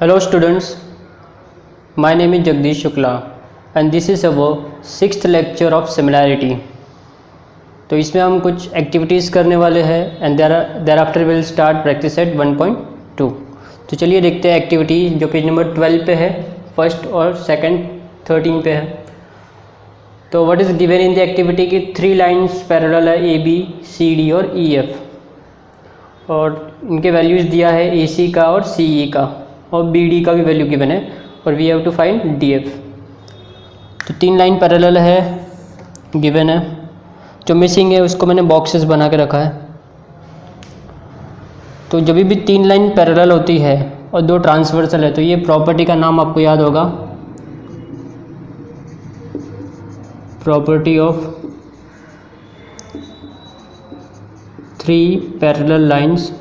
Hello students, my name is Jagdish Shukla and this is our 6th lecture of similarity. तो इसमें हम कुछ activities करने वाले हैं and there after will start practice eight 1.2. तो चलिए देखते हैं एक्टिविटी जो पेज नंबर 12 पे है, फर्स्ट और सेकंड 13 पे है. तो what is given in the activity की 3 लाइंस पैरेलल है ए बी सी डी और ई एफ और इनके वैल्यूज़ दिया है ए सी का और सी ई का और बी डी का भी वैल्यू गिवन है और we have to find D F. तो 3 लाइन पैरेलल है गिवन है, जो मिसिंग है उसको मैंने बॉक्सेस बना के रखा है. तो जब भी 3 लाइन पैरेलल होती है और 2 ट्रांसवर्सल है तो ये प्रॉपर्टी का नाम आपको याद होगा, property of 3 parallel lines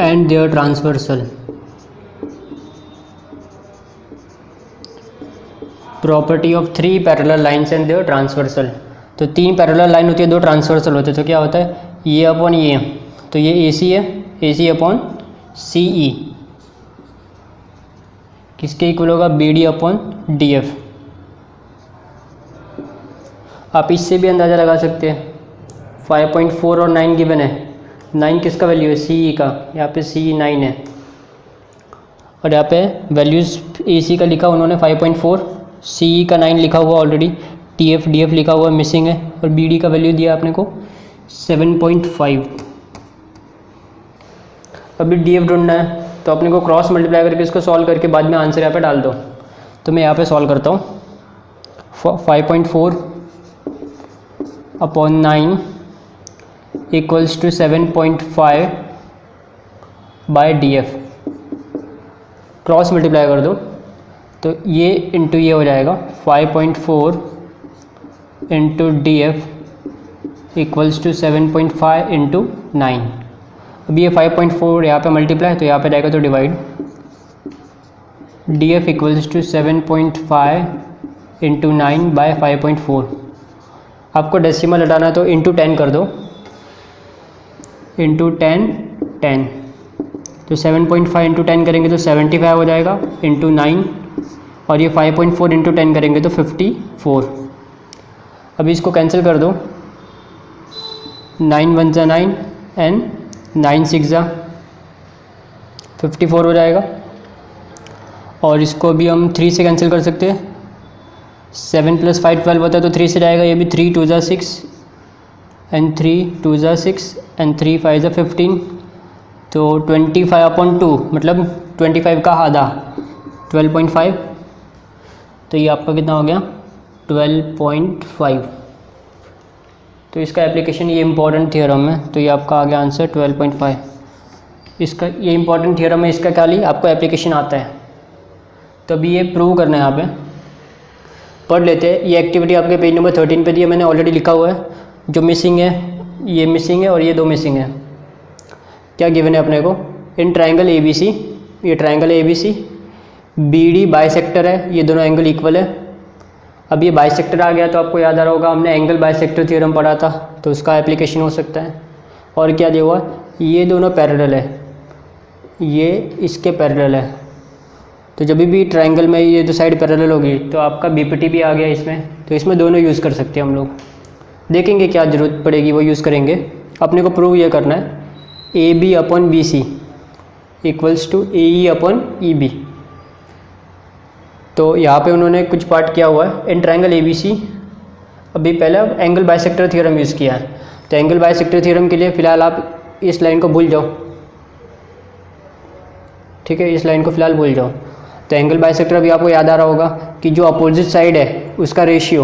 and their transversal. Property of 3 parallel lines and their transversal. तो 3 पैरेलल लाइन होती है, 2 ट्रांसवर्सल होते हैं, तो क्या होता है ये अपॉन ये, तो ये ए सी है, ए सी अपॉन सी ई किसके इक्वल होगा B D upon D F. आप इससे भी अंदाज़ा लगा सकते हैं. 5.4 और 9 गिवन है. 9 किसका वैल्यू है सी ई का, यहाँ पे सी ई 9 है और यहाँ पे वैल्यूज़ ए सी का लिखा उन्होंने 5.4, सी ई का 9 लिखा हुआ already, T F D F लिखा हुआ मिसिंग है और बी डी का वैल्यू दिया आपने को 7.5. अभी डी एफ ढूंढना है तो अपने को क्रॉस मल्टीप्लाई करके इसको सॉल्व करके बाद में आंसर यहाँ पे डाल दो. तो मैं यहाँ पे सॉल्व करता हूँ. 5.4 upon 9 equals to 7.5 by D F. Cross multiply कर दो तो ये इंटू ये हो जाएगा 5.4 into D F equals to 7.5 into 9. अब ये 5.4 यहाँ पे मल्टीप्लाई तो यहाँ पे जाएगा तो divide. D F equals to 7.5 into 9 by 5.4. आपको डेसिमल हटाना है तो इंटू 10 कर दो, इंटू 10 तो 7.5 इंटू 10 करेंगे तो 75 हो जाएगा इंटू 9 और ये 5.4 इंटू 10 करेंगे तो 54. अभी इसको कैंसिल कर दो. 9 1 9 एंड 9 6 54 हो जाएगा. और इसको अभी हम 3 से कैंसिल कर सकते हैं. 7 + 5 12 होता है तो 3 से जाएगा. ये भी 3 2 6 एंड 3 2 6 एंड 3 5 15 तो 25/2 मतलब 25 का आधा 12.5. तो ये आपका कितना हो गया 12.5. तो इसका एप्लीकेशन ये इंपॉर्टेंट थियरम है तो ये आपका आ गया आंसर 12.5. इसका ये इंपॉर्टेंट थियरम है, इसका क्या ली आपको एप्लीकेशन आता है. तो अभी ये प्रूव करना है, यहाँ पे पढ़ लेते हैं. ये एक्टिविटी आपके पेज नंबर 13 पे दी है, मैंने ऑलरेडी लिखा हुआ है. जो मिसिंग है ये मिसिंग है और ये 2 मिसिंग है. क्या गिवन है अपने को इन ट्राइंगल ए बी सी, ये triangle A B C, B D bisector है, ये दोनों एंगल इक्वल है. अब ये बाइसेक्टर आ गया तो आपको याद आ रहा होगा हमने एंगल बाइसेक्टर थ्योरम पढ़ा था तो उसका एप्लीकेशन हो सकता है. और क्या दिया हुआ ये दोनों पैरेलल है, ये इसके पैरेलल है. तो जब भी ट्राइंगल में ये दो साइड पैरेलल होगी तो आपका बीपीटी भी आ गया इसमें, तो इसमें दोनों यूज़ कर सकते हैं हम लोग. देखेंगे क्या ज़रूरत पड़ेगी वो यूज़ करेंगे. अपने को प्रूव ये करना है A B upon B C equals to A E upon E B. तो यहाँ पे उन्होंने कुछ पार्ट किया हुआ है इन ट्राइंगल ए बी सी. अभी पहले एंगल बाइसेक्टर थ्योरम यूज़ किया है तो एंगल बाइसेक्टर थ्योरम के लिए फ़िलहाल आप इस लाइन को भूल जाओ, ठीक है, इस लाइन को फ़िलहाल भूल जाओ. तो एंगल बाइसेक्टर अभी आपको याद आ रहा होगा कि जो अपोजिट साइड है उसका रेशियो,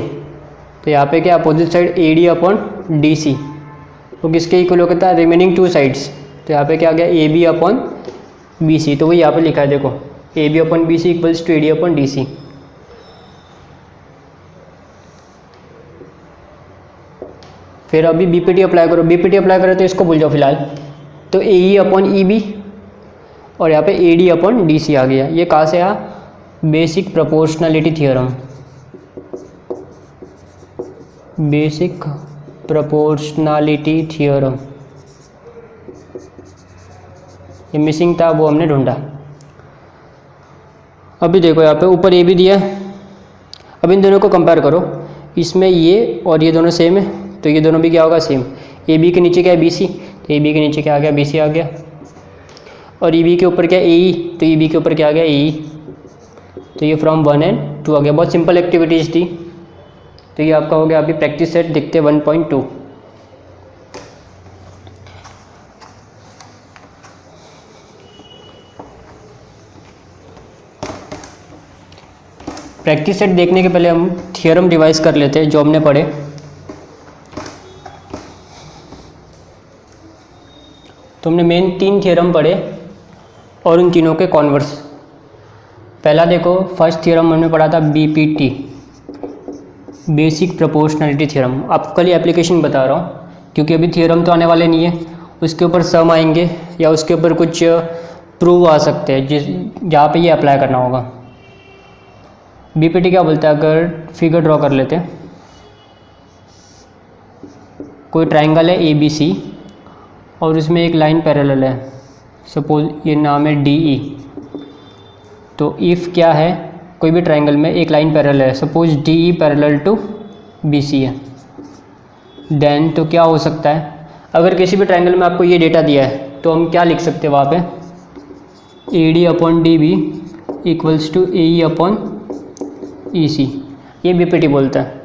तो यहाँ पे क्या opposite side A D upon D C वो किसके इक्वल होता है रिमेनिंग 2 साइड्स. तो यहाँ पे क्या आ गया A B upon B C. तो वही यहाँ पे लिखा है देखो A B upon B C equals to A D upon D C. फिर अभी बीपीटी अप्लाई करो. बीपीटी अप्लाई करो तो इसको भूल जाओ फिलहाल. तो ए ई अपॉन ई बी और यहाँ पे A D upon D C आ गया. ये कहाँ से आया basic proportionality theorem. Basic proportionality theorem ये मिसिंग था, वो हमने ढूंढा। अभी देखो यहाँ पे ऊपर ए बी दिया है। अब इन दोनों को कंपेयर करो, इसमें ये और ये दोनों सेम है, तो ये दोनों भी क्या होगा, सेम। ए बी के नीचे क्या है, बी सी, तो ए बी के नीचे क्या आ गया, बी सी आ गया। और ई बी के ऊपर क्या है, ए ई, तो ई बी के ऊपर क्या आ गया, ए ई। तो ये फ्रॉम 1 एंड 2 आ गया। बहुत सिंपल एक्टिविटीज़ थी। तो ये आपका हो गया। अभी प्रैक्टिस सेट देखते 1.2। प्रैक्टिस सेट देखने के पहले हम थियरम रिवाइज कर लेते हैं जो हमने पढ़े। तो हमने मेन 3 थियरम पढ़े और उन तीनों के कॉन्वर्स। पहला देखो, फर्स्ट थियरम हमने पढ़ा था BPT, बेसिक प्रोपोर्शनलिटी थियरम। आपको कल एप्लीकेशन बता रहा हूँ क्योंकि अभी थियरम तो आने वाले नहीं है, उसके ऊपर सम आएंगे या उसके ऊपर कुछ प्रूव आ सकते हैं जहाँ पे ये अप्लाई करना होगा। BPT क्या बोलता है, अगर फिगर ड्रॉ कर लेते हैं, कोई ट्राइंगल है ABC और उसमें एक लाइन पैरेलल है, सपोज ये नाम है DE। तो इफ़ क्या है, कोई भी ट्राइंगल में एक लाइन पैरेलल है, suppose DE parallel to BC है, देन तो क्या हो सकता है, अगर किसी भी ट्राइंगल में आपको ये डेटा दिया है तो हम क्या लिख सकते हैं वहाँ पे, AD upon DB equals to AE upon EC। ये BPT बोलता है।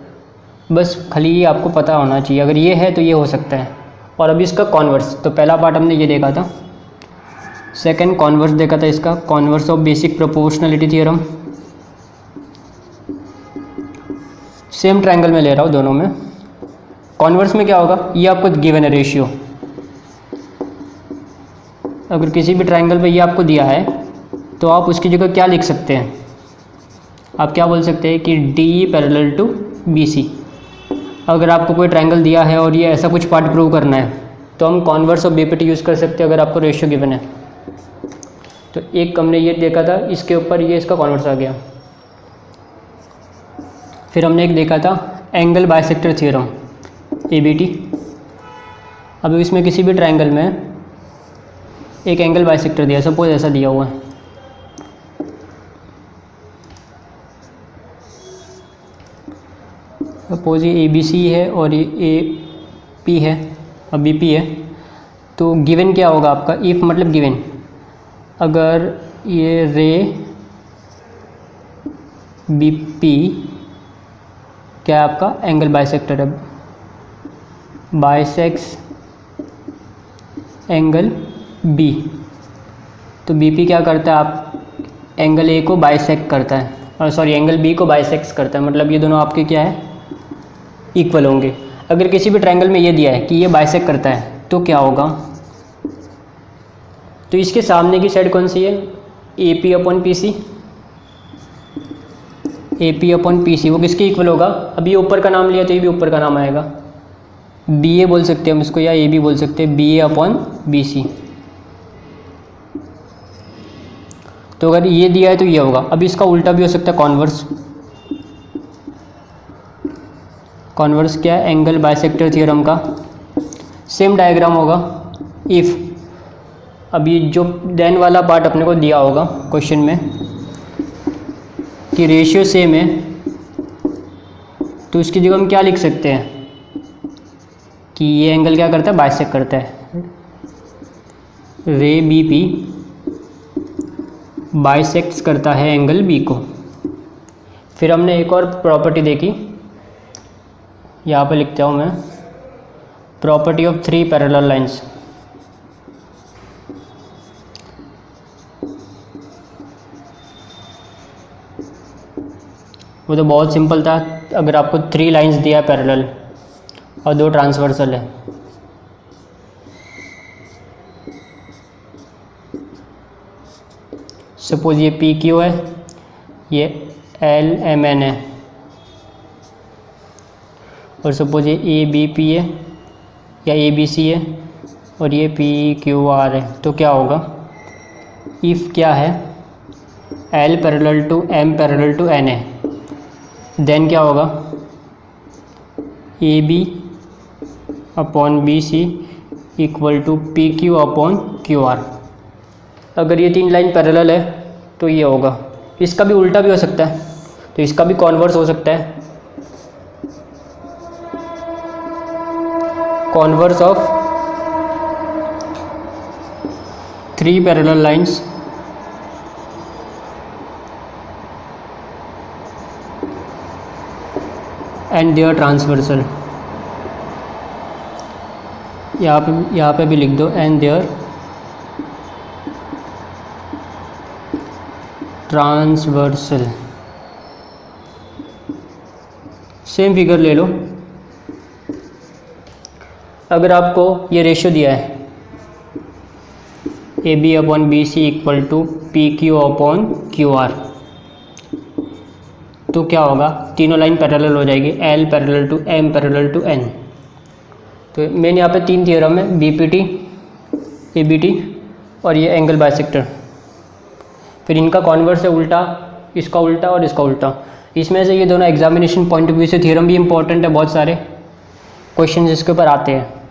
बस खाली ये आपको पता होना चाहिए, अगर ये है तो ये हो सकता है। और अभी इसका कॉन्वर्स, तो पहला पार्ट हमने ये देखा था, सेकंड कॉन्वर्स देखा था इसका, converse of basic proportionality theorem. Same triangle में ले रहा हूँ दोनों में। कॉन्वर्स में क्या होगा, ये आपको गिवन है रेशियो। अगर किसी भी ट्रायंगल में ये आपको दिया है तो आप उसकी जगह क्या लिख सकते हैं, आप क्या बोल सकते हैं कि DE पैरेलल टू BC। अगर आपको कोई ट्रायंगल दिया है और ये ऐसा कुछ पार्ट प्रूव करना है तो हम कॉन्वर्स ऑफ BPT यूज़ कर सकते हैं अगर आपको रेशियो गिवन है। तो एक हमने ये देखा था, इसके ऊपर ये इसका कॉन्वर्स आ गया। फिर हमने एक देखा था एंगल बाइसेक्टर थ्योरम, ABT। अब इसमें किसी भी ट्रायंगल में एक एंगल बाइसेक्टर दिया, सपोज ऐसा दिया हुआ है, सपोज ये ABC है और ये AP है और BP है। तो गिवन क्या होगा आपका, इफ़ मतलब गिवन, अगर ये रे BP क्या है आपका एंगल बाइसेक्टर है, बाइसेक्स एंगल B, तो BP क्या करता है, आप एंगल A को बाइसेक्ट करता है, और सॉरी एंगल B को बाइसेक्ट करता है, मतलब ये दोनों आपके क्या है, इक्वल होंगे। अगर किसी भी ट्रायंगल में ये दिया है कि ये बाइसेक्ट करता है तो क्या होगा, तो इसके सामने की साइड कौन सी है, AP upon PC, AP upon PC, वो किसके इक्वल होगा, अभी ये ऊपर का नाम लिया तो ये भी ऊपर का नाम आएगा, BA बोल सकते हैं हम इसको या AB बोल सकते हैं, BA अपॉन BC। तो अगर ये दिया है तो ये होगा। अभी इसका उल्टा भी हो सकता है, कॉन्वर्स। कॉन्वर्स क्या है, एंगल बाइसेक्टर थ्योरम का सेम डायग्राम होगा। इफ़ अभी जो देन वाला पार्ट अपने को दिया होगा क्वेश्चन में कि रेशियो सेम है, तो इसकी जगह हम क्या लिख सकते हैं कि ये एंगल क्या करता है, बाइसेक्ट करता है। रे BP बाइसेक्ट्स करता है एंगल B को। फिर हमने एक और प्रॉपर्टी देखी, यहाँ पे लिखता हूँ मैं, प्रॉपर्टी ऑफ 3 पैरेलल लाइंस। वो तो बहुत सिंपल था, अगर आपको 3 लाइंस दिया है पैरेलल और 2 ट्रांसवर्सल है, सपोज ये PQ है, ये LMN है, और सपोज ये ABP है या ABC है और ये PQR है, तो क्या होगा, इफ़ क्या है, L parallel to M parallel to N है, देन क्या होगा, AB upon BC equal to P Q upon Q R. अगर ये तीन लाइन पैरेलल है तो ये होगा। इसका भी उल्टा भी हो सकता है, तो इसका भी कॉन्वर्स हो सकता है। Converse of three parallel lines and their transversal. यहाँ पे भी लिख दो and their transversal. Same figure ले लो। अगर आपको ये रेशियो दिया है A B upon B C equal to P Q upon Q R, तो क्या होगा, तीनों लाइन पैरेलल हो जाएगी, L parallel to M parallel to N. तो मैंने यहाँ पे तीन थ्योरम है, B P T, A B T और ये एंगल बाइसेक्टर। फिर इनका कॉन्वर्स है उल्टा, इसका उल्टा और इसका उल्टा। इसमें से ये दोनों एग्जामिनेशन पॉइंट ऑफ व्यू से थ्योरम भी इंपॉर्टेंट है, बहुत सारे क्वेश्चन इसके ऊपर आते हैं।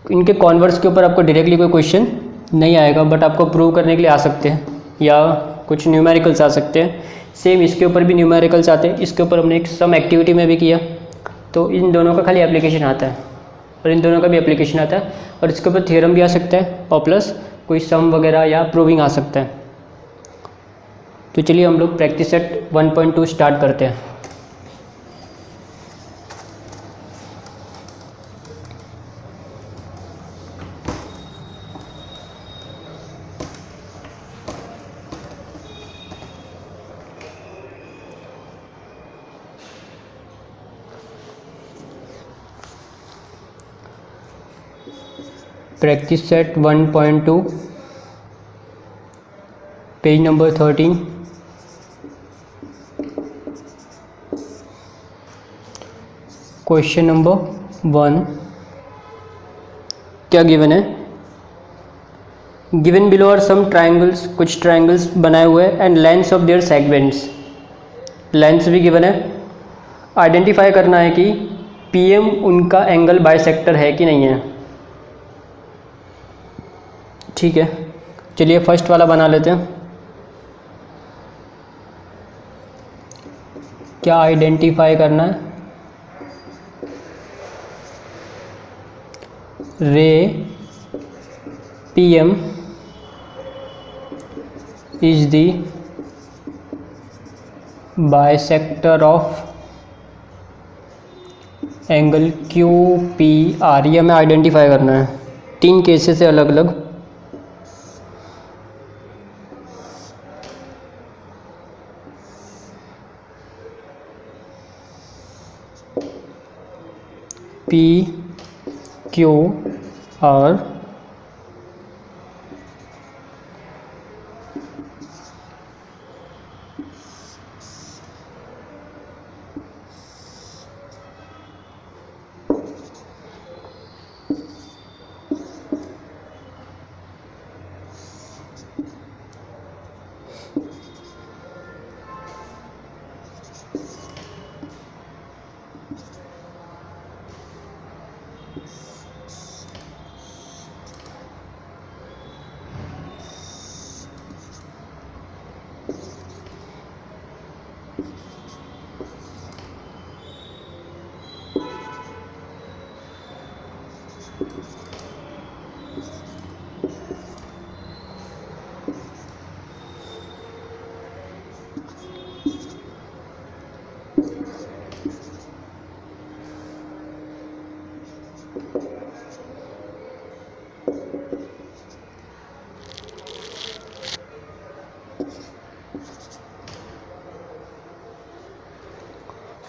इनके कॉन्वर्स के ऊपर आपको डायरेक्टली कोई क्वेश्चन नहीं आएगा, बट आपको प्रूव करने के लिए आ सकते हैं या कुछ न्यूमेरिकल्स आ सकते हैं। सेम इसके ऊपर भी न्यूमेरिकल्स आते हैं। इसके ऊपर हमने एक सम एक्टिविटी में भी किया, तो इन दोनों का खाली एप्लीकेशन आता है और इन दोनों का भी एप्लीकेशन आता है, और इसके ऊपर थ्योरम भी आ सकता है और प्लस कोई सम वगैरह या प्रूविंग आ सकता है। तो चलिए हम लोग प्रैक्टिस सेट 1.2 स्टार्ट करते हैं। Practice set 1.2 page number 13। Question number 1 क्या गिवन है, given below are some triangles, कुछ ट्रायंगल्स बनाए हुए हैं and lengths of their segments, lengths भी गिवन है। आइडेंटिफाई करना है कि पीएम उनका एंगल बाइसेक्टर है कि नहीं है। ठीक है, चलिए फर्स्ट वाला बना लेते हैं। क्या आइडेंटिफाई करना है, रे PM is the bisector of angle Q P R. ये हमें आइडेंटिफाई करना है, तीन केसेस है अलग अलग। पी क्यू आर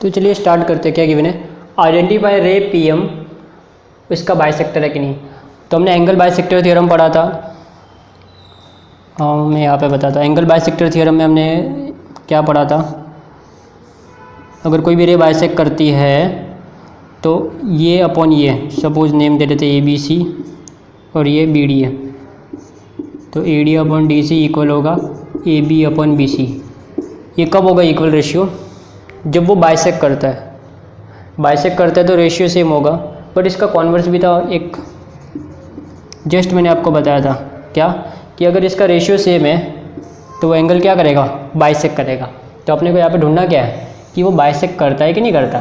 तो चलिए स्टार्ट करते हैं। क्या गिवन है, आइडेंटिफाई रे पीएम इसका बाइसेक्टर है कि नहीं। तो हमने एंगल बाइसेक्टर थ्योरम पढ़ा था। हाँ, मैं यहाँ पे बताता हूँ। एंगल बाइसेक्टर थ्योरम में हमने क्या पढ़ा था, अगर कोई भी रे बाइसेक्ट करती है तो ये अपॉन ये, सपोज नेम दे देते ए बी सी और ये बी डी है, तो A D upon D C equal होगा A B upon B C. ये कब होगा इक्वल रेशियो, जब वो बाइसेक्ट करता है। बाइसेक्ट करता है तो रेशियो सेम होगा, बट इसका कॉन्वर्स भी था एक, जस्ट मैंने आपको बताया था क्या कि अगर इसका रेशियो सेम है तो वो एंगल क्या करेगा, बाइसेक्ट करेगा। तो अपने को यहाँ पे ढूंढना क्या है कि वो बाइसेक्ट करता है कि नहीं करता।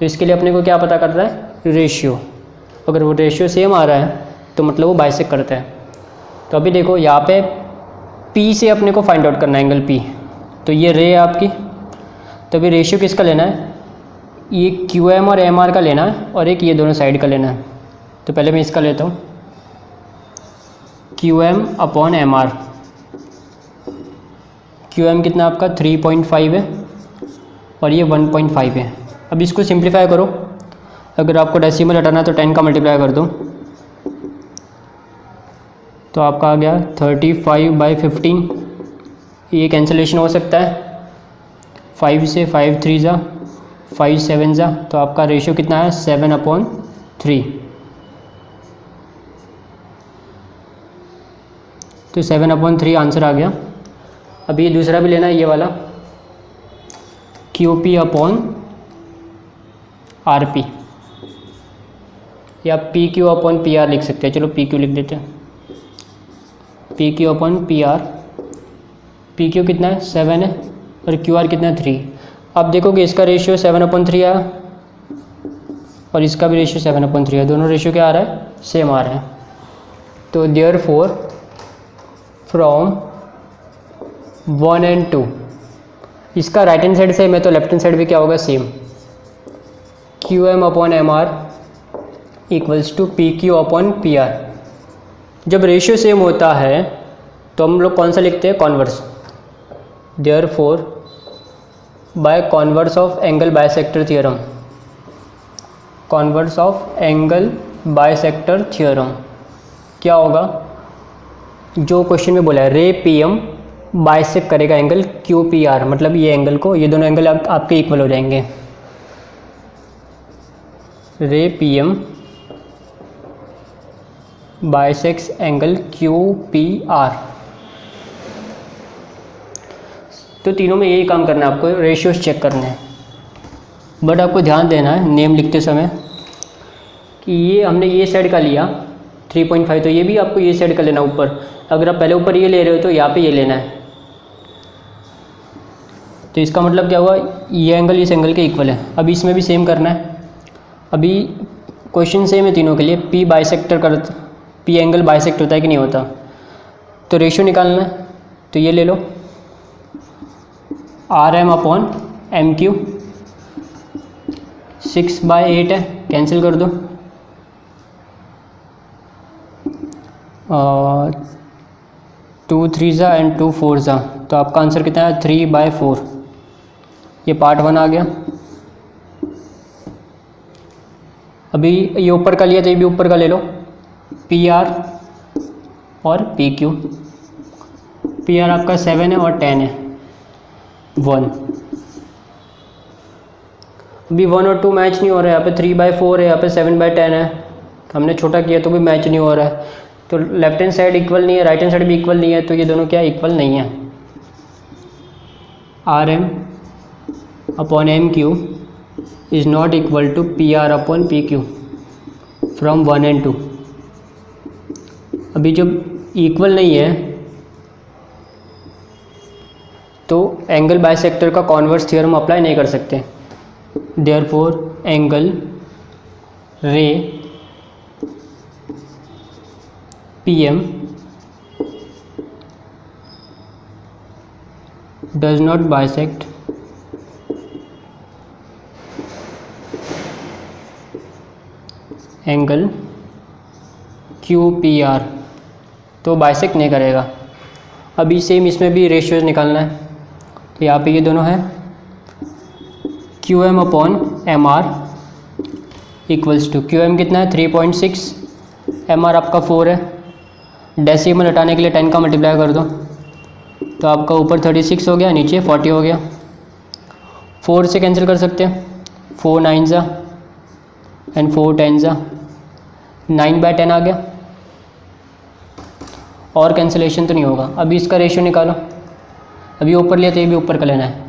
तो इसके लिए अपने को क्या पता करना है, रेशियो। अगर वो रेशियो सेम आ रहा है तो मतलब वो बाइसेक्ट करता है। तो अभी देखो यहाँ पे P से अपने को फाइंड आउट करना है एंगल P। तो ये रे है आपकी, तो अभी रेशियो किसका लेना है, ये QM और MR का लेना है और एक ये दोनों साइड का लेना है। तो पहले मैं इसका लेता हूँ, QM अपॉन MR। QM कितना आपका 3.5 है और ये 1.5 है। अब इसको सिंप्लीफाई करो, अगर आपको डेसिमल हटाना है तो 10 का मल्टीप्लाई कर दो, तो आपका आ गया 35/15। ये कैंसिलेशन हो सकता है, 5 से 5 3 जा 5 7 जा, तो आपका रेशियो कितना है 7/3। तो 7/3 आंसर आ गया। अभी ये दूसरा भी लेना है, ये वाला QP अपॉन RP, या PQ अपॉन PR लिख सकते हैं। चलो PQ लिख देते हैं, PQ अपॉन PR। PQ कितना है 7 है और QR कितना है 3। अब देखोगे इसका रेशियो 7/3 आया और इसका भी रेशियो 7/3 है, दोनों रेशियो क्या आ रहा है, सेम आ रहा है। तो देयरफॉर फ्रॉम 1 and 2, इसका राइट हैंड साइड सेम है तो लेफ्ट हैंड साइड भी क्या होगा, same. QM upon MR equals to PQ upon PR। जब रेशियो सेम होता है तो हम लोग कौन सा लिखते हैं, converse. Therefore by converse of angle bisector theorem, converse of angle bisector theorem क्या होगा, जो क्वेश्चन में बोला है रे PM बाइसेक्ट करेगा एंगल QPR, मतलब ये एंगल को, ये दोनों एंगल आपके इक्वल हो जाएंगे। रे PM बाइसेक्स एंगल QPR। तो तीनों में यही काम करना है आपको, रेशियोज चेक करने हैं। बट आपको ध्यान देना है नेम लिखते समय कि ये हमने ये साइड का लिया 3.5, तो ये भी आपको ये साइड का लेना ऊपर। अगर आप पहले ऊपर ये ले रहे हो तो यहाँ पे ये लेना है। तो इसका मतलब क्या हुआ, ये एंगल इस एंगल के इक्वल है। अभी इसमें भी सेम करना है। अभी क्वेश्चन सेम है तीनों के लिए, P एंगल बाइसेक्ट होता है कि नहीं होता। तो रेशियो निकालना है, तो ये ले लो RM अपॉन MQ, 6/8 है, कैंसिल कर दो। 2 3 जा एंड 2 4 जा, तो आपका आंसर कितना है 3/4। ये पार्ट 1 आ गया। अभी ये ऊपर का लिया तो ये भी ऊपर का ले लो, PR और PQ। PR आपका 7 है और 10 है, 1। अभी 1 और 2 मैच नहीं हो रहा है, यहाँ पे 3/4 है, यहाँ पे 7/10 है। हमने छोटा किया तो भी मैच नहीं हो रहा है। तो लेफ्ट हैंड साइड इक्वल नहीं है, राइट हैंड साइड भी इक्वल नहीं है, तो ये दोनों क्या इक्वल नहीं है। RM upon MQ is not equal to PR upon PQ from 1 and 2। अभी जब इक्वल नहीं है तो एंगल बाइसेक्टर का कॉन्वर्स थ्योरम अप्लाई नहीं कर सकते। Therefore angle ray PM does not bisect angle QPR, तो बाइसेक्ट नहीं करेगा। अभी सेम इसमें भी रेशियोज निकालना है। तो यहाँ पे ये दोनों है, QM upon MR equals to, QM कितना है 3.6, MR आपका 4 है। डेसिमल हटाने के लिए 10 का मल्टीप्लाई कर दो, तो आपका ऊपर 36 हो गया, नीचे 40 हो गया। 4 से कैंसिल कर सकते हैं, 4 9 जा एंड 4 10 जा, 9/10 आ गया। और कैंसिलेशन तो नहीं होगा। अभी इसका रेशियो निकालो। अभी ऊपर लिया तो ये भी ऊपर का लेना है,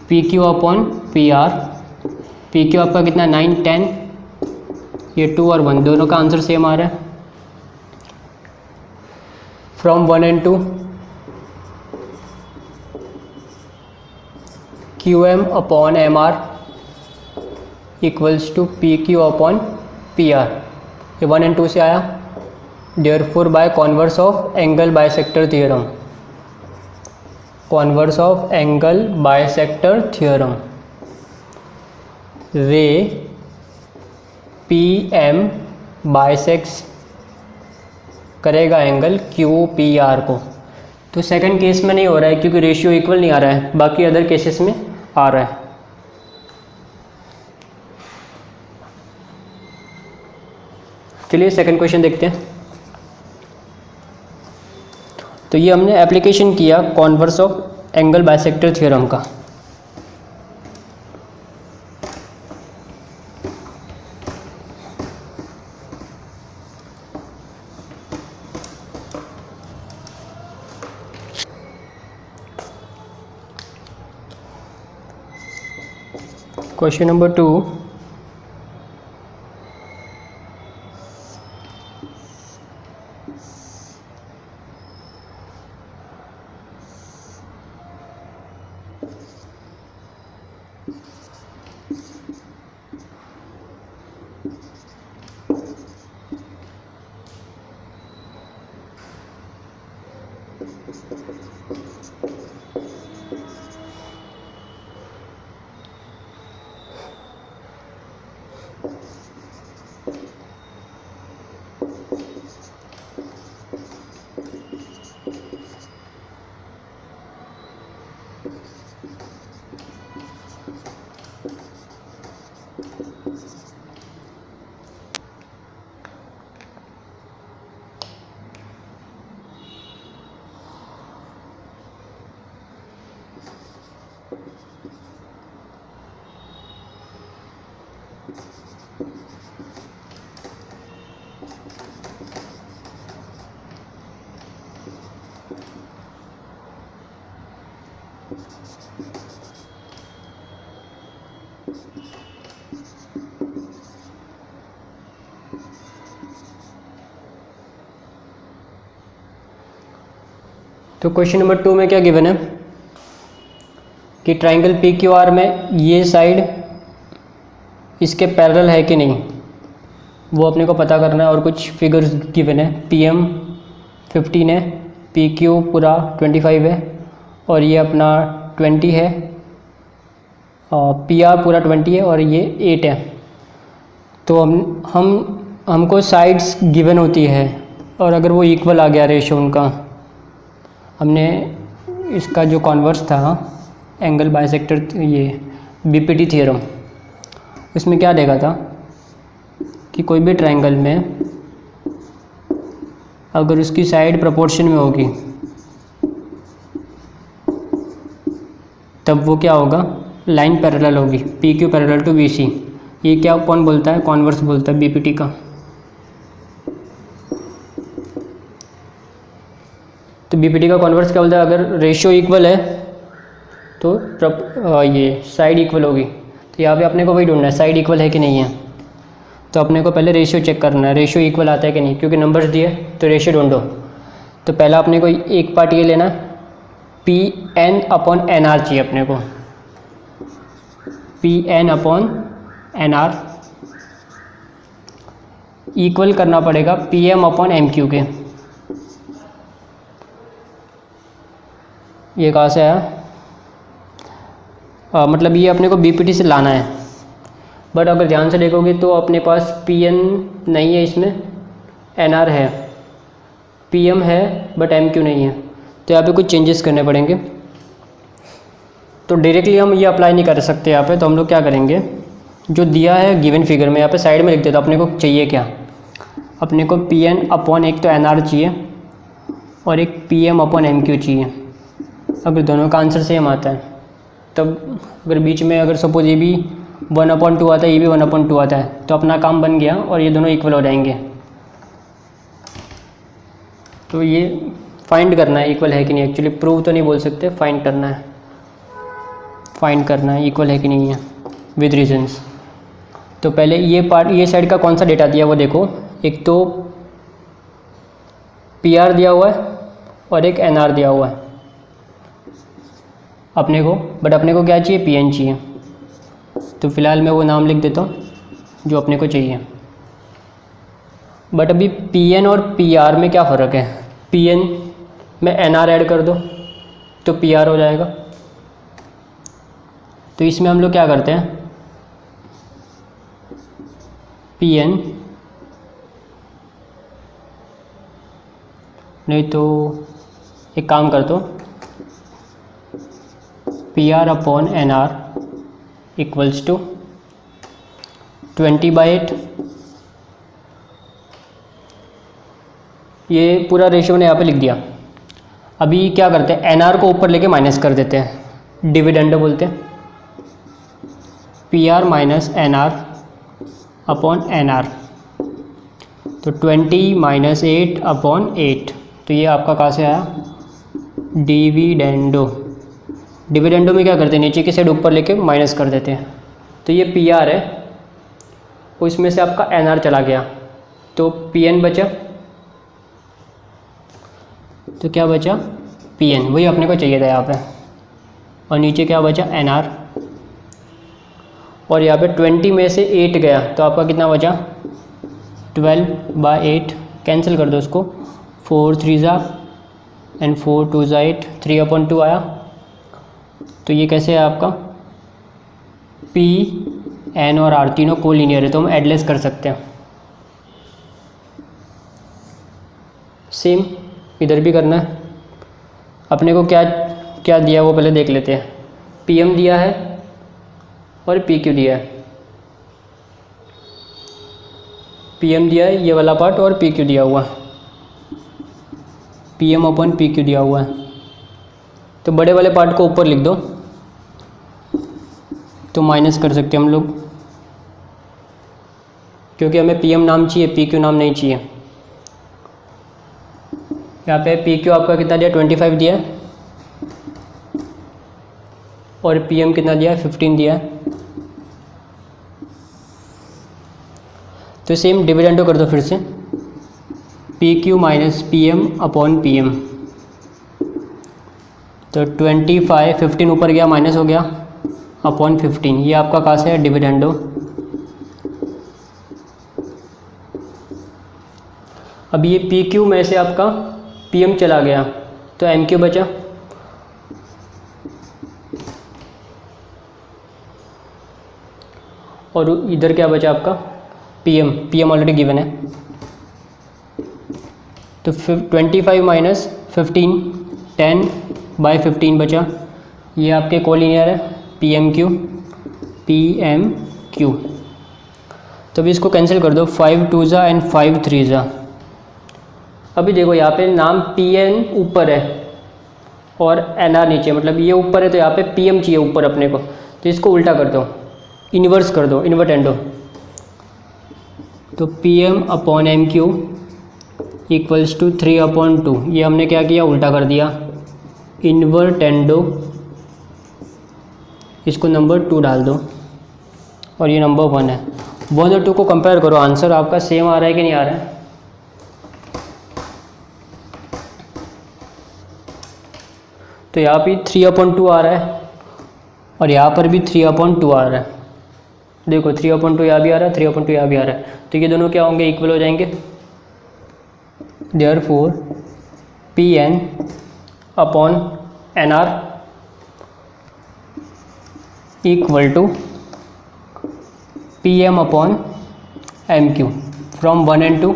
PQ अपॉन PR। PQ आपका कितना 9 10, ये 2 और 1 दोनों का आंसर सेम आ रहा है। From 1 and 2 QM upon MR equals to PQ upon PR। ये 1 and 2 से आया। Therefore by converse of angle bisector theorem, converse of angle bisector theorem, ray PM bisects करेगा एंगल QPR को। तो सेकंड केस में नहीं हो रहा है क्योंकि रेशियो इक्वल नहीं आ रहा है, बाकी अदर केसेस में आ रहा है। चलिए सेकंड क्वेश्चन देखते हैं। तो ये हमने एप्लीकेशन किया converse of angle bisector theorem का। क्वेश्चन नंबर 2, तो क्वेश्चन नंबर 2 में क्या गिवन है कि ट्राइंगल PQR में ये साइड इसके पैरेलल है कि नहीं, वो अपने को पता करना है। और कुछ फिगर्स गिवन है, PM 15 है, PQ पूरा 25 है और ये अपना 20 है, PR पूरा 20 है और ये 8 है। तो हमको साइड्स गिवन होती है और अगर वो इक्वल आ गया रेशो उनका, हमने इसका जो कॉन्वर्स था एंगल बाइसेक्टर, ये BPT थ्योरम, इसमें क्या देखा था कि कोई भी ट्रायंगल में अगर उसकी साइड प्रोपोर्शन में होगी तब वो क्या होगा, लाइन पैरेलल होगी, PQ पैरेलल टू BC। ये क्या कौन बोलता है, कॉन्वर्स बोलता है BPT का। तो BPT का कॉन्वर्स क्या बोलता है, अगर रेशियो इक्वल है तो ये साइड इक्वल होगी। तो यहाँ पे अपने को वही ढूंढना है साइड इक्वल है कि नहीं है। तो अपने को पहले रेशियो चेक करना है, रेशियो इक्वल आता है कि नहीं, क्योंकि नंबर्स दिए तो रेशियो ढूंढो। तो पहला अपने को एक पार्ट ये लेना, PN अपॉन NR चाहिए अपने को, PN अपॉन NR इक्वल करना पड़ेगा PM अपॉन MQ के। ये कहाँ से आया, मतलब ये अपने को BPT से लाना है। बट अगर ध्यान से देखोगे तो अपने पास PN नहीं है, इसमें NR है, PM है बट MQ नहीं है। तो यहाँ पे कुछ चेंजेस करने पड़ेंगे। तो डायरेक्टली हम ये अप्लाई नहीं कर सकते यहाँ पे। तो हम लोग क्या करेंगे, जो दिया है गिवन फिगर में यहाँ पे साइड में लिख देता। अपने को चाहिए क्या, अपने को PN अपॉन एक तो NR चाहिए और एक PM अपॉन MQ चाहिए। अगर दोनों का आंसर सेम आता है तब, अगर बीच में अगर सपोज ये भी 1/2 आता है, ये भी 1/2 आता है, तो अपना काम बन गया और ये दोनों इक्वल हो जाएंगे। तो ये फाइंड करना है इक्वल है कि नहीं, एक्चुअली प्रूव तो नहीं बोल सकते, फाइंड करना है, फाइंड करना है इक्वल है कि नहीं है विद रीजंस। तो पहले ये पार्ट, ये साइड का कौन सा डेटा दिया वो देखो। एक तो PR दिया हुआ है और एक एन आर दिया हुआ है अपने को, बट अपने को क्या चाहिए, पी एन चाहिए। तो फ़िलहाल मैं वो नाम लिख देता हूँ जो अपने को चाहिए। बट अभी पी एन और पी आर में क्या फ़र्क है, पी एन में एन आर ऐड कर दो तो पी आर हो जाएगा। तो इसमें हम लोग क्या करते हैं, पी एन नहीं तो एक काम कर दो, P R upon N R equals to 20/8। ये पूरा रेशियो मैंने यहाँ पे लिख दिया। अभी क्या करते हैं, एन आर को ऊपर लेके माइनस कर देते हैं, डिविडेंड बोलते हैं, P R minus N R upon N R. तो 20 माइनस 8 अपॉन 8, तो ये आपका कहाँ से आया, डिविडेंडो। डिविडेंडो में क्या करते हैं, नीचे की साइड ऊपर लेके माइनस कर देते हैं। तो ये पी आर है, उसमें से आपका एन आर चला गया, तो पी एन बचा। तो क्या बचा, पी एन, वही अपने को चाहिए था यहाँ पे। और नीचे क्या बचा, एन आर। और यहाँ पे 20 में से 8 गया तो आपका कितना बचा, 12/8। कैंसिल कर दो उसको, 4 3 ज़ा एंड 4 2 ज़ा 8, 3/2 आया। तो ये कैसे है आपका, पी एन और आर तीनों को लीनियर है तो हम एडलेस कर सकते हैं। सेम इधर भी करना है। अपने को क्या क्या दिया वो पहले देख लेते हैं। पी एम दिया है और पी क्यू दिया है। पी एम दिया है ये वाला पार्ट और पी क्यू दिया हुआ है, P M upon P Q दिया हुआ है। तो बड़े वाले पार्ट को ऊपर लिख दो, तो माइनस कर सकते हैं हम लोग, क्योंकि हमें पी एम नाम चाहिए, पी क्यू नाम नहीं चाहिए। यहाँ पे पी क्यू आपका कितना दिया, 25 दिया है, और पी एम कितना दिया है, 15 दिया है। तो सेम डिविडेंडो कर दो फिर से, P Q minus P M upon P M. तो 25, 15 ऊपर गया माइनस हो गया, अपॉन 15। ये आपका कहाँ से है, डिविडेंडो। अब ये पी क्यू में से आपका पी एम चला गया तो एम क्यू बचा। और इधर क्या बचा आपका, पी एम ऑलरेडी गिवन है। तो 25 माइनस 15, 10/15 बचा। ये आपके कोलिनियर है, पी एम क्यू। तो अभी इसको कैंसिल कर दो, 5 2 ज़ा एंड 5 3 ज़ा। अभी देखो यहाँ पे नाम पी एन ऊपर है और एन आर नीचे, मतलब ये ऊपर है तो यहाँ पे पी एम चाहिए ऊपर अपने को। तो इसको उल्टा कर दो, इन्वर्स कर दो, इन्वर्टेंडो। तो P M upon M Q equals to 3/2। ये हमने क्या किया, उल्टा कर दिया, इन्वर्टेंडो। इसको नंबर 2 डाल दो और ये नंबर 1 है। 1 और 2 को कंपेयर करो, आंसर आपका सेम आ रहा है कि नहीं आ रहा है। तो यहाँ पे 3/2 आ रहा है और यहाँ पर भी 3/2 आ रहा है। देखो 3/2 यहाँ भी आ रहा है, 3/2 यहाँ भी आ रहा है। तो ये दोनों क्या होंगे, इक्वल हो जाएंगे। Therefore P N upon N R equal to P M upon M Q from 1 and 2।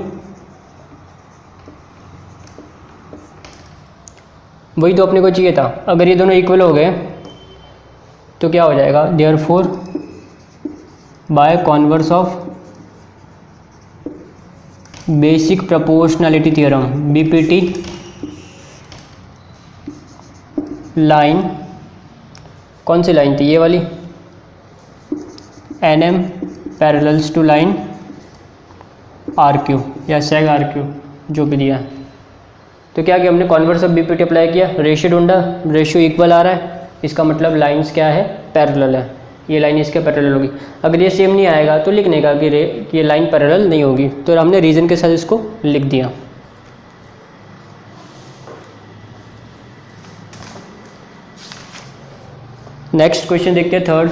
वही तो अपने को चाहिए था। अगर ये दोनों इक्वल हो गए तो क्या हो जाएगा, therefore by converse of basic proportionality theorem, BPT, line, कौन सी लाइन थी ये वाली, N M parallels to line R Q या सेग आर क्यू, जो भी दिया है। तो क्या कि हमने कॉन्वर्स ऑफ बीपीटी अप्लाई किया, रेशियो ढूंढा, रेशियो इक्वल आ रहा है, इसका मतलब लाइंस क्या है, पैरेलल है। ये लाइन इसके पैरेलल होगी। अगर ये सेम नहीं आएगा तो लिखने का कि ये लाइन पैरेलल नहीं होगी। तो हमने रीज़न के साथ इसको लिख दिया। नेक्स्ट क्वेश्चन देखते हैं, थर्ड।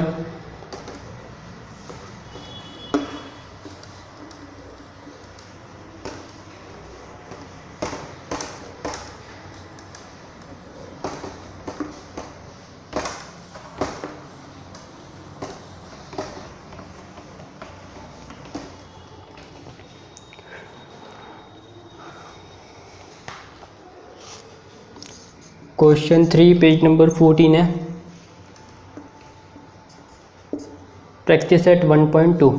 क्वेश्चन 3 पेज नंबर 14 है, प्रैक्टिस सेट 1.2।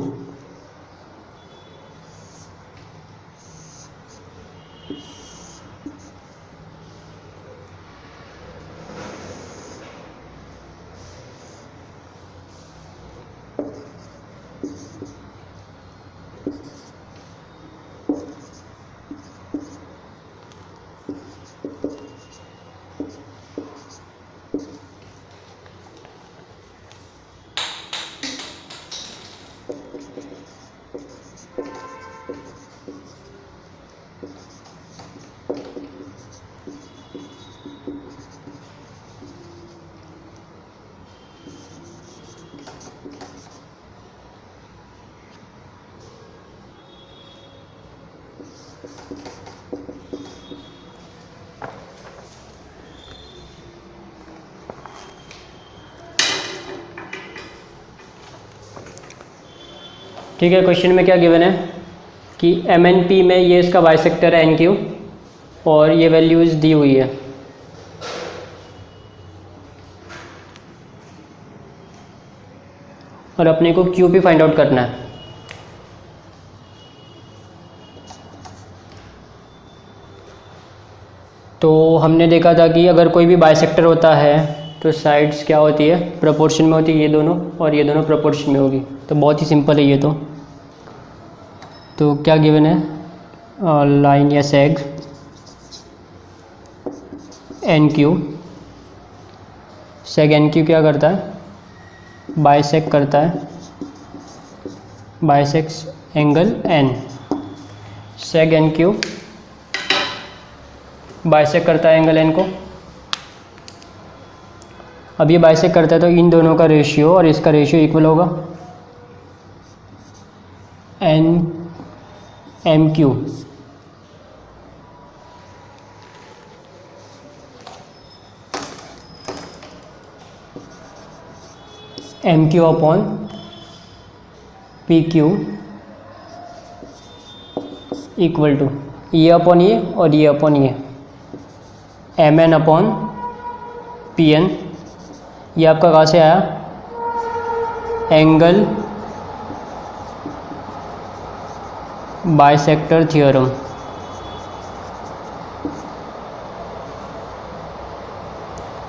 ठीक है, क्वेश्चन में क्या गिवन है कि एम एन पी में ये इसका बाइसेक्टर है एन क्यू, और ये वैल्यूज दी हुई है। और अपने को क्यू पी फाइंड आउट करना है। तो हमने देखा था कि अगर कोई भी बाइसेक्टर होता है तो साइड्स क्या होती है, प्रोपोर्शन में होती है, ये दोनों और ये दोनों प्रोपोर्शन में होगी। तो बहुत ही सिंपल है ये। तो क्या गिवन है, लाइन या seg N Q, seg N Q क्या करता है, बाइसेक्ट करता है, bisects angle N. Seg N Q bisect करता है एंगल एन को। अब ये बाइसेक्ट करता है तो इन दोनों का रेशियो और इसका रेशियो इक्वल होगा, N M Q. M Q upon P Q equal to ये अपॉन ये और ये अपॉन ये, M N upon P N. ये आपका कहाँ से आया, एंगल बाइसेक्टर थ्योरम।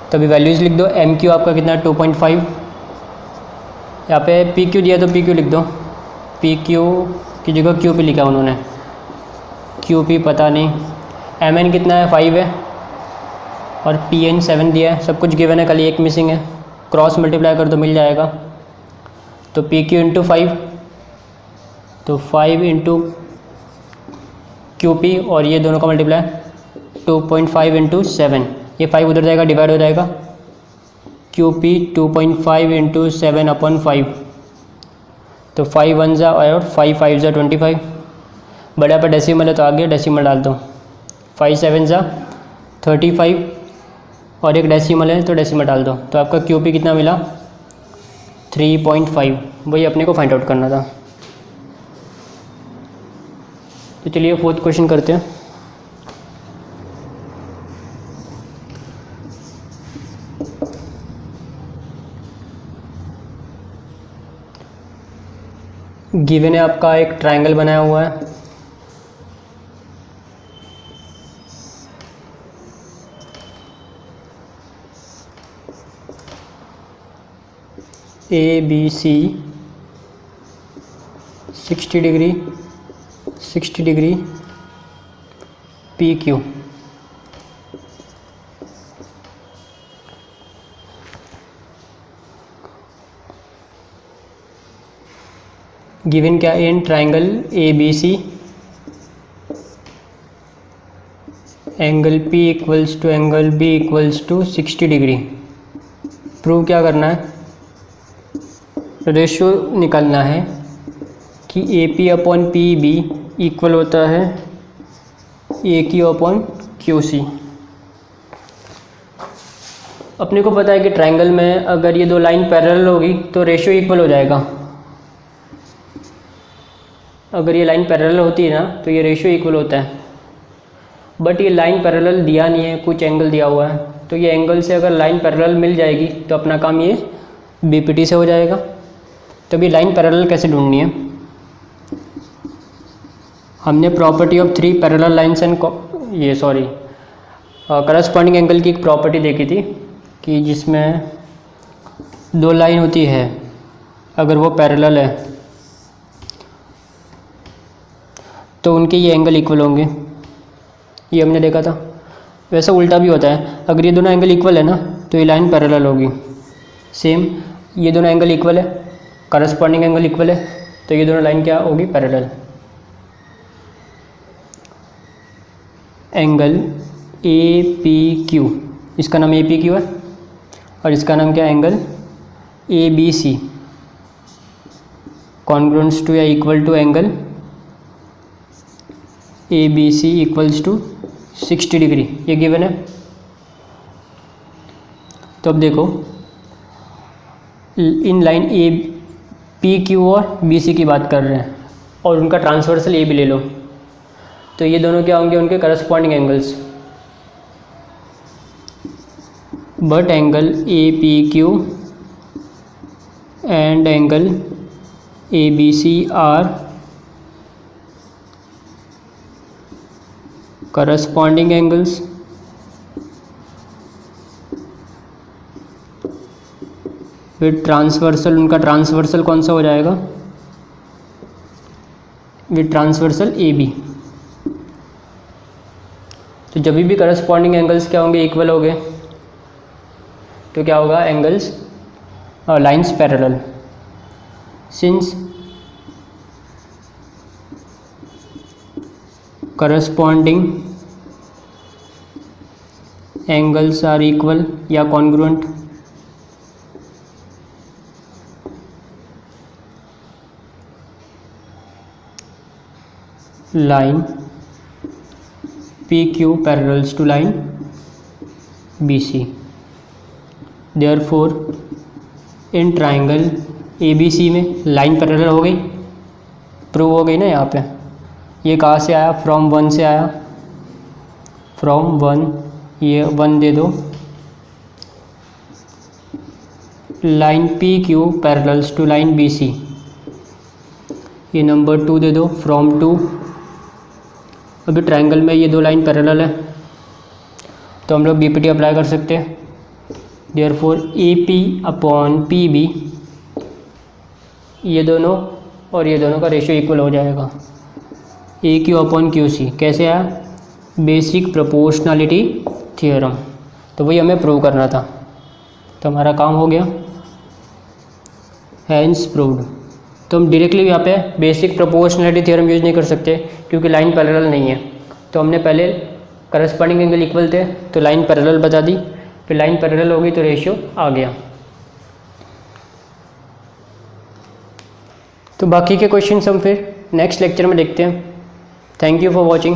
तो अभी वैल्यूज़ लिख दो। एम क्यू आपका कितना, 2.5। यहाँ पे पी क्यू दिया तो पी क्यू लिख दो, पी क्यू की जगह क्यू पी लिखा उन्होंने, क्यू पी पता नहीं। एम एन कितना है, 5 है, और पी एन 7 दिया है। सब कुछ गिवन है, खाली एक मिसिंग है, क्रॉस मल्टीप्लाई कर दो मिल जाएगा। तो पी क्यू इंटू 5, तो 5 इंटू क्यू पी और ये दोनों का मल्टीप्लाई 2.5 इंटू 7, ये 5 उधर जाएगा, डिवाइड हो जाएगा। क्यू पी 2.5 इंटू 7 अपॉन 5, तो 5 1 जा और 5 5 जा 25। बड़ा पर डेसिमल है तो आगे डेसिमल डाल दो, 5 7 जा 35 और एक डेसिमल है तो डेसिमल डाल दो। तो आपका क्यू पी कितना मिला, 3.5। वही अपने को फाइंड आउट करना था। तो चलिए फोर्थ क्वेश्चन करते हैं। गिवन है आपका एक ट्रायंगल बनाया हुआ है, A B C 60 degree 60 degree P Q. Given क्या, in triangle A B C angle P equals to angle B equals to 60 degree. Prove क्या करना है, रेशियो निकालना है कि A P upon P B equal होता है A Q upon Q C. अपने को पता है कि ट्रायंगल में अगर ये दो लाइन पैरेलल होगी तो रेशियो इक्वल हो जाएगा। अगर ये लाइन पैरेलल होती है ना तो ये रेशियो इक्वल होता है, बट ये लाइन पैरेलल दिया नहीं है, कुछ एंगल दिया हुआ है। तो ये एंगल से अगर लाइन पैरेलल मिल जाएगी तो अपना काम ये बीपीटी से हो जाएगा। तो अभी लाइन पैरेलल कैसे ढूंढनी है, हमने property of three parallel lines and corresponding angle की एक प्रॉपर्टी देखी थी कि जिसमें दो लाइन होती है, अगर वो पैरेलल है तो उनके ये एंगल इक्वल होंगे, ये हमने देखा था। वैसा उल्टा भी होता है, अगर ये दोनों एंगल इक्वल है ना तो ये लाइन पैरेलल होगी। सेम ये दोनों एंगल इक्वल है, करस्पॉन्डिंग एंगल इक्वल है, तो ये दोनों लाइन क्या होगी, parallel. Angle A P Q, इसका नाम ए पी क्यू है और इसका नाम क्या है, angle A B C, congruence to या equal to angle A B C equals to 60 degree, ये गिवन है। तो अब देखो इन लाइन ए पी क्यू और बी सी की बात कर रहे हैं और उनका ट्रांसवर्सल ए भी ले लो, तो ये दोनों क्या होंगे, उनके corresponding angles. But angle A P Q and angle A B C are corresponding angles with transversal, उनका ट्रांसवर्सल कौन सा हो जाएगा, विद ट्रांसवर्सल ए बी। तो जब भी करस्पॉन्डिंग एंगल्स क्या होंगे, इक्वल हो गए, तो क्या होगा, angles lines parallel. Since corresponding angles are equal या congruent, line PQ parallels to line BC, therefore in triangle ABC में लाइन पैरेलल हो गई, प्रूव हो गई ना। यहाँ पे ये कहाँ से आया, फ्रॉम वन से आया, फ्रॉम वन, ये वन दे दो, line P Q parallels to line B C, ये नंबर 2 दे दो, फ्रॉम 2। अभी ट्रायंगल में ये दो लाइन पैरेलल है तो हम लोग बीपीटी अप्लाई कर सकते हैं। Therefore A P upon P B, ये दोनों और ये दोनों का रेशियो इक्वल हो जाएगा, ए क्यू अपॉन क्यू सी। कैसे आया, बेसिक प्रोपोर्शनलिटी थ्योरम, तो वही हमें प्रूव करना था, तो हमारा काम हो गया, हैंस प्रूव्ड। तो हम डायरेक्टली यहाँ पे बेसिक प्रोपोर्शनलिटी थ्योरम यूज़ नहीं कर सकते क्योंकि लाइन पैरेलल नहीं है। तो हमने पहले करस्पॉन्डिंग एंगल इक्वल थे तो लाइन पैरेलल बता दी, फिर लाइन पैरेलल हो गई तो रेशियो आ गया। तो बाकी के क्वेश्चन हम फिर नेक्स्ट लेक्चर में देखते हैं। Thank you for watching.